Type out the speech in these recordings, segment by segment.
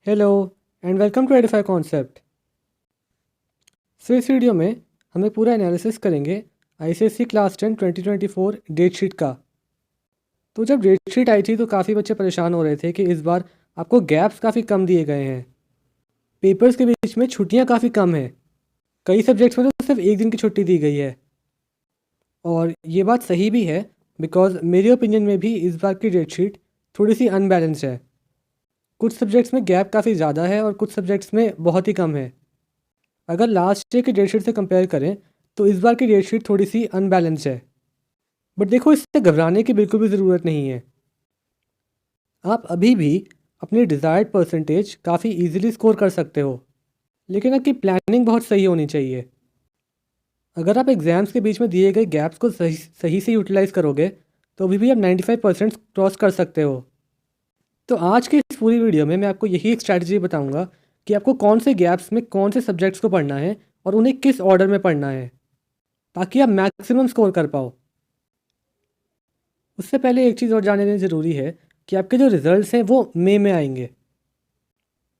Hello and welcome to Edify concept. इस video में हम एक पूरा एनालिसिस करेंगे आईसीएसई क्लास 10 2024 डेट शीट का। तो जब डेट शीट आई थी तो काफ़ी बच्चे परेशान हो रहे थे कि इस बार आपको गैप्स काफ़ी कम दिए गए हैं, पेपर्स के बीच में छुट्टियां काफ़ी कम हैं, कई सब्जेक्ट्स में तो सिर्फ एक दिन की छुट्टी दी गई है। और ये बात सही भी है बिकॉज मेरे ओपिनियन में भी इस बार की डेट शीट थोड़ी सी अनबैलेंस्ड है। कुछ सब्जेक्ट्स में गैप काफ़ी ज़्यादा है और कुछ सब्जेक्ट्स में बहुत ही कम है। अगर लास्ट ईयर की डेट शीट से कंपेयर करें तो इस बार की डेट शीट थोड़ी सी अनबैलेंस्ड है, बट देखो इससे घबराने की बिल्कुल भी ज़रूरत नहीं है। आप अभी भी अपनी डिज़ायर्ड परसेंटेज काफ़ी इजीली स्कोर कर सकते हो, लेकिन आपकी प्लानिंग बहुत सही होनी चाहिए। अगर आप एग्ज़ाम्स के बीच में दिए गए गैप्स को सही से यूटिलाइज़ करोगे तो अभी भी आप 95% क्रॉस कर सकते हो। तो आज की इस पूरी वीडियो में मैं आपको यही एक स्ट्रैटेजी बताऊंगा कि आपको कौन से गैप्स में कौन से सब्जेक्ट्स को पढ़ना है और उन्हें किस ऑर्डर में पढ़ना है ताकि आप मैक्सिमम स्कोर कर पाओ। उससे पहले एक चीज़ और जानने देनी ज़रूरी है कि आपके जो रिज़ल्ट्स हैं वो मई में आएंगे।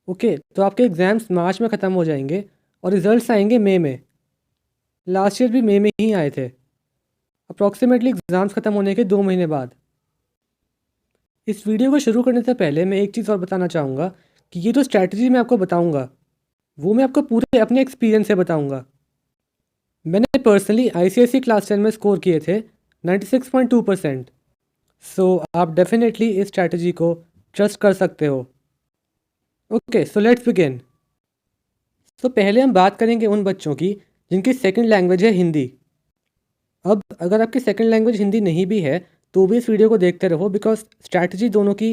ओके, तो आपके एग्ज़ाम्स मार्च में ख़त्म हो जाएंगे और रिज़ल्ट्स आएंगे मई में। लास्ट ईयर भी मई में ही आए थे, अप्रॉक्सीमेटली एग्ज़ाम्स ख़त्म होने के 2 महीने बाद। इस वीडियो को शुरू करने से पहले मैं एक चीज़ और बताना चाहूँगा कि ये जो स्ट्रैटेजी मैं आपको बताऊँगा वो मैं आपको पूरे अपने एक्सपीरियंस से बताऊँगा। मैंने पर्सनली आईसीएसई क्लास 10 में स्कोर किए थे 96.2%। सो आप डेफिनेटली इस स्ट्रैटेजी को ट्रस्ट कर सकते हो। Okay, so let's begin. तो पहले हम बात करेंगे उन बच्चों की जिनकी सेकंड लैंग्वेज है हिंदी। अब अगर आपकी सेकंड लैंग्वेज हिंदी नहीं भी है तो भी इस वीडियो को देखते रहो बिकॉज स्ट्रैटेजी दोनों की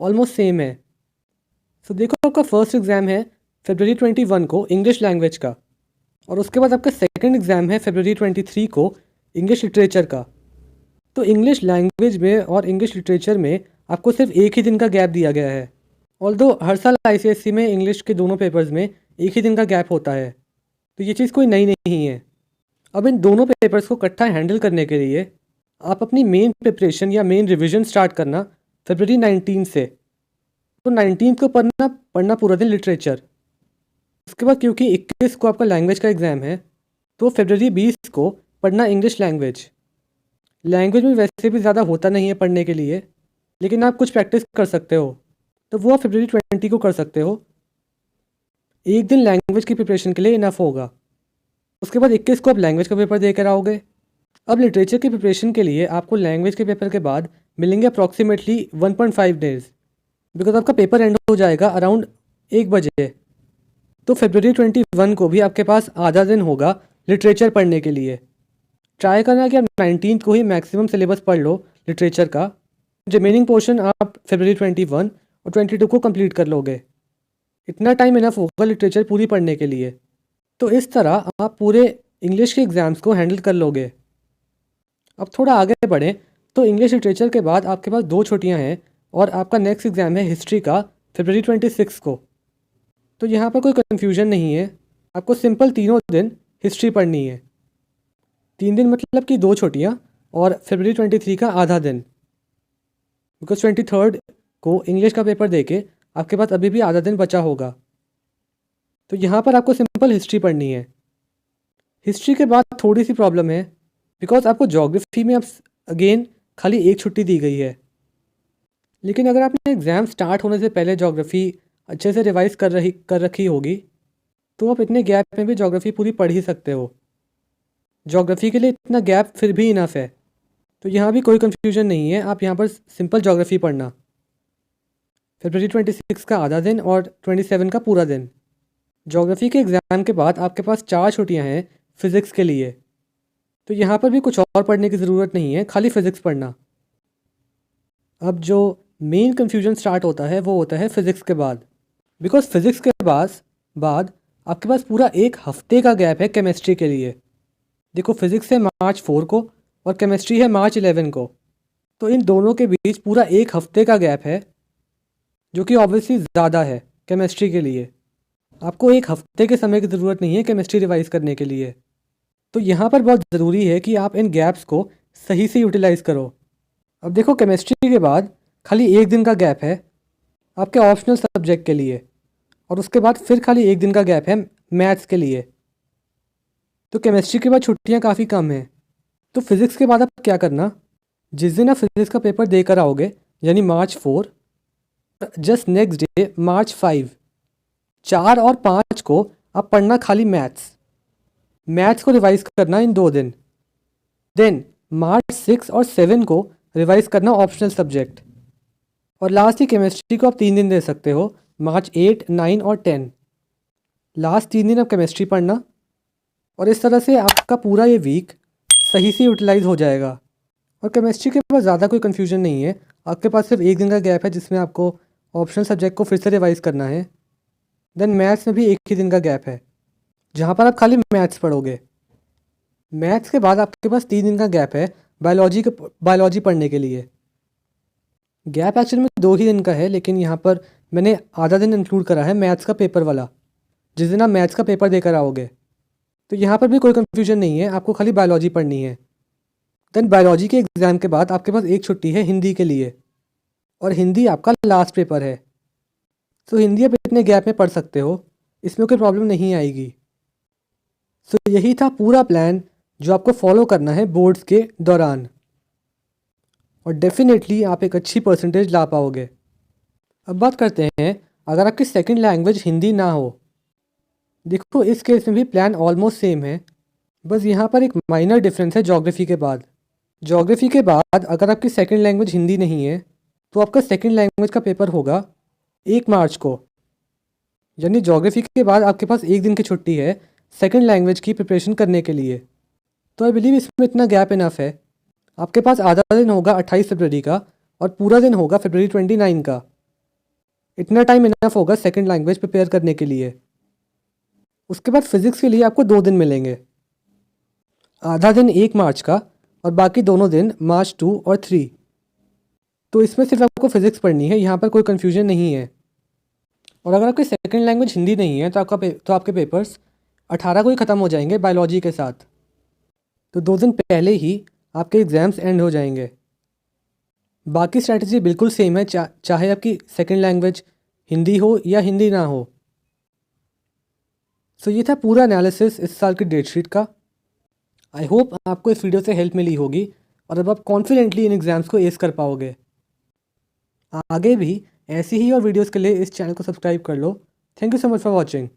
ऑलमोस्ट सेम है। सो देखो, आपका फर्स्ट एग्ज़ाम है फरवरी 21 को इंग्लिश लैंग्वेज का, और उसके बाद आपका सेकंड एग्ज़ाम है फरवरी 23 को इंग्लिश लिटरेचर का। तो इंग्लिश लैंग्वेज में और इंग्लिश लिटरेचर में आपको सिर्फ एक ही दिन का गैप दिया गया है। ऑल्दो हर साल आईसीएसई में इंग्लिश के दोनों पेपर्स में एक ही दिन का गैप होता है, तो ये चीज़ कोई नई नहीं है। अब इन दोनों पेपर्स को इकट्ठा हैंडल करने के लिए आप अपनी मेन प्रिपरेशन या मेन रिवीजन स्टार्ट करना फरवरी 19 से। तो 19 को पढ़ना पढ़ना पूरा दिन लिटरेचर। उसके बाद क्योंकि 21 को आपका लैंग्वेज का एग्ज़ाम है तो फरवरी 20 को पढ़ना इंग्लिश लैंग्वेज। लैंग्वेज में वैसे भी ज़्यादा होता नहीं है पढ़ने के लिए, लेकिन आप कुछ प्रैक्टिस कर सकते हो, तो वो आप फरवरी 20 को कर सकते हो। एक दिन लैंग्वेज की प्रिपरेशन के लिए इनफ होगा। उसके बाद 21 को आप लैंग्वेज का पेपर दे कर आओगे। अब लिटरेचर की प्रिपरेशन के लिए आपको लैंग्वेज के पेपर के बाद मिलेंगे अप्रॉक्सीमेटली 1.5 डेज़, बिकॉज आपका पेपर एंड हो जाएगा अराउंड 1 बजे। तो फरवरी 21 को भी आपके पास आधा दिन होगा लिटरेचर पढ़ने के लिए। ट्राई करना कि आप 19 को ही मैक्सिमम सिलेबस पढ़ लो लिटरेचर का। रिमेनिंग पोर्शन आप फरवरी 21 और 22 को कंप्लीट कर लोगे। इतना टाइम इनफ होगा लिटरेचर पूरी पढ़ने के लिए। तो इस तरह आप पूरे इंग्लिश के एग्ज़ाम्स को हैंडल कर लोगे। अब थोड़ा आगे बढ़ें तो इंग्लिश लिटरेचर के बाद आपके पास 2 छुट्टियां हैं और आपका नेक्स्ट एग्ज़ाम है हिस्ट्री का फरवरी 26 को। तो यहाँ पर कोई कन्फ्यूजन नहीं है, आपको सिंपल तीनों दिन हिस्ट्री पढ़नी है। 3 दिन मतलब कि 2 छुट्टियाँ और फरवरी 23 का आधा दिन, बिकॉज 23 को इंग्लिश का पेपर देके आपके पास अभी भी आधा दिन बचा होगा। तो यहाँ पर आपको सिंपल हिस्ट्री पढ़नी है। हिस्ट्री के बाद थोड़ी सी प्रॉब्लम है बिकॉज आपको ज्योग्राफी में अब अगेन खाली एक छुट्टी दी गई है। लेकिन अगर आपने एग्ज़ाम स्टार्ट होने से पहले ज्योग्राफी अच्छे से रिवाइज कर रखी होगी तो आप इतने गैप में भी ज्योग्राफी पूरी पढ़ ही सकते हो। ज्योग्राफी के लिए इतना गैप फिर भी इनफ है, तो यहाँ भी कोई कन्फ्यूजन नहीं है। आप यहाँ पर सिंपल ज्योग्राफी पढ़ना, फरवरी 26 का आधा दिन और 27 का पूरा दिन। ज्योग्राफी के एग्ज़ाम के बाद आपके पास 4 छुट्टियाँ हैं फ़िज़िक्स के लिए, तो यहाँ पर भी कुछ और पढ़ने की ज़रूरत नहीं है, खाली फ़िज़िक्स पढ़ना। अब जो मेन कन्फ्यूजन स्टार्ट होता है वो होता है फ़िज़िक्स के बाद, बिकॉज फ़िज़िक्स के बाद आपके पास पूरा एक हफ्ते का गैप है केमिस्ट्री के लिए। देखो, फिज़िक्स है मार्च 4 को और केमिस्ट्री है मार्च 11 को, तो इन दोनों के बीच पूरा एक हफ्ते का गैप है, जो कि ऑब्वियसली ज़्यादा है केमिस्ट्री के लिए। आपको एक हफ्ते के समय की ज़रूरत नहीं है केमिस्ट्री रिवाइज करने के लिए। तो यहाँ पर बहुत ज़रूरी है कि आप इन गैप्स को सही से यूटिलाइज़ करो। अब देखो, केमिस्ट्री के बाद खाली एक दिन का गैप है आपके ऑप्शनल सब्जेक्ट के लिए, और उसके बाद फिर खाली एक दिन का गैप है मैथ्स के लिए। तो केमिस्ट्री के बाद छुट्टियाँ काफ़ी कम हैं। तो फिज़िक्स के बाद आप क्या करना, जिस दिन आप फिज़िक्स का पेपर देकर आओगे यानी March 4, just next day March 5, 4 और 5 को आप पढ़ना खाली मैथ्स को रिवाइज करना इन 2 दिन। देन March 6 और 7 को रिवाइज करना ऑप्शनल सब्जेक्ट। और लास्ट ही केमिस्ट्री को आप 3 दिन दे सकते हो, March 8, 9 और 10। लास्ट 3 दिन आप केमिस्ट्री पढ़ना और इस तरह से आपका पूरा ये वीक सही से यूटिलाइज हो जाएगा। और केमिस्ट्री के पास ज़्यादा कोई कन्फ्यूजन नहीं है, आपके पास सिर्फ एक दिन का गैप है जिसमें आपको ऑप्शनल सब्जेक्ट को फिर से रिवाइज करना है। देन मैथ्स में भी एक ही दिन का गैप है जहाँ पर आप खाली मैथ्स पढ़ोगे। मैथ्स के बाद आपके पास 3 दिन का गैप है बायोलॉजी पढ़ने के लिए। गैप एक्चुअली में 2 ही दिन का है, लेकिन यहाँ पर मैंने आधा दिन इंक्लूड करा है मैथ्स का पेपर वाला, जिस दिन आप मैथ्स का पेपर देकर आओगे। तो यहाँ पर भी कोई कन्फ्यूजन नहीं है, आपको खाली बायोलॉजी पढ़नी है। देन बायोलॉजी के एग्ज़ाम के बाद आपके पास एक छुट्टी है हिंदी के लिए, और हिंदी आपका लास्ट पेपर है। तो हिंदी आप इतने गैप में पढ़ सकते हो, इसमें कोई प्रॉब्लम नहीं आएगी। सो यही था पूरा प्लान जो आपको फॉलो करना है बोर्ड्स के दौरान, और डेफिनेटली आप एक अच्छी परसेंटेज ला पाओगे। अब बात करते हैं अगर आपकी सेकंड लैंग्वेज हिंदी ना हो। देखो इस केस में भी प्लान ऑलमोस्ट सेम है, बस यहाँ पर एक माइनर डिफरेंस है ज्योग्राफी के बाद। ज्योग्राफी के बाद अगर आपकी सेकंड लैंग्वेज हिंदी नहीं है तो आपका सेकंड लैंग्वेज का पेपर होगा 1 मार्च को। यानी ज्योग्राफी के बाद आपके पास एक दिन की छुट्टी है सेकंड लैंग्वेज की प्रिपरेशन करने के लिए। तो आई बिलीव इसमें इतना गैप इनफ है। आपके पास आधा दिन होगा 28 फरवरी का और पूरा दिन होगा February 29 का। इतना टाइम इनफ होगा सेकंड लैंग्वेज प्रिपेयर करने के लिए। उसके बाद फिज़िक्स के लिए आपको 2 दिन मिलेंगे, आधा दिन 1 मार्च का और बाकी दोनों दिन March 2 और 3। तो इसमें सिर्फ आपको फ़िज़िक्स पढ़नी है, यहाँ पर कोई कन्फ्यूजन नहीं है। और अगर आपकी सेकंड लैंग्वेज हिंदी नहीं है तो आपके पेपर्स 18 को ही ख़त्म हो जाएंगे बायोलॉजी के साथ। तो 2 दिन पहले ही आपके एग्ज़ाम्स एंड हो जाएंगे। बाकी स्ट्रैटेजी बिल्कुल सेम है, चाहे आपकी सेकंड लैंग्वेज हिंदी हो या हिंदी ना हो। सो ये था पूरा एनालिसिस इस साल की डेट शीट का। आई होप आपको इस वीडियो से हेल्प मिली होगी और अब आप कॉन्फिडेंटली इन एग्ज़ाम्स को एस कर पाओगे। आगे भी ऐसी ही और वीडियोस के लिए इस चैनल को सब्सक्राइब कर लो। Thank you so much for watching.